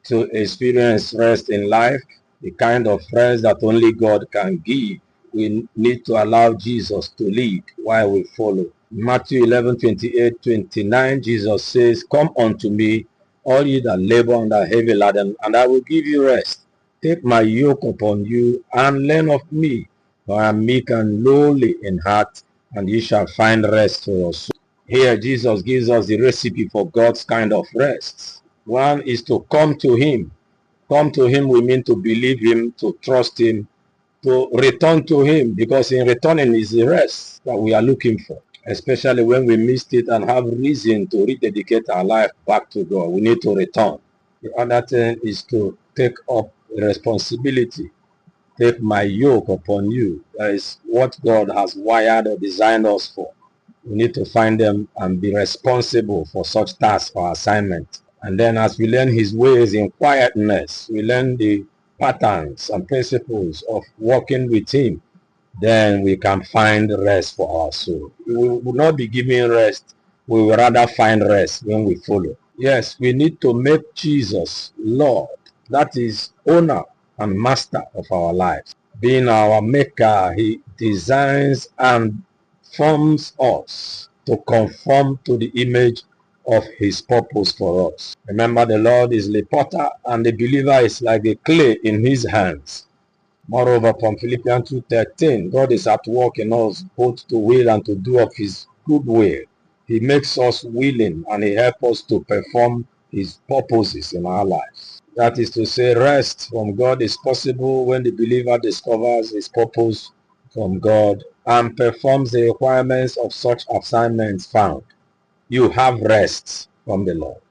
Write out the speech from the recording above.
to experience rest in life, the kind of rest that only God can give, we need to allow Jesus to lead while we follow. Matthew 11:28-29, Jesus says, "Come unto me, all ye that labor and are heavy laden, and I will give you rest. Take my yoke upon you, and learn of me, for I am meek and lowly in heart, and ye shall find rest for your soul." Here, Jesus gives us the recipe for God's kind of rest. One is to come to Him. Come to Him, we mean to believe Him, to trust Him, to return to Him, because in returning is the rest that we are looking for, especially when we missed it and have reason to rededicate our life back to God. We need to return. The other thing is to take up responsibility. Take my yoke upon you. That is what God has wired or designed us for. We need to find them and be responsible for such tasks or assignment. And then as we learn His ways in quietness, we learn the patterns and principles of working with Him, then we can find rest for our soul. We will not be given rest. We will rather find rest when we follow. Yes, we need to make Jesus Lord. That is owner and master of our lives. Being our maker, He designs and forms us to conform to the image of His purpose for us. Remember, the Lord is the potter and the believer is like the clay in His hands. Moreover, from Philippians 2:13, God is at work in us both to will and to do of His good will. He makes us willing and He helps us to perform His purposes in our lives. That is to say, rest from God is possible when the believer discovers his purpose from God and performs the requirements of such assignments found. You have rest from the Lord.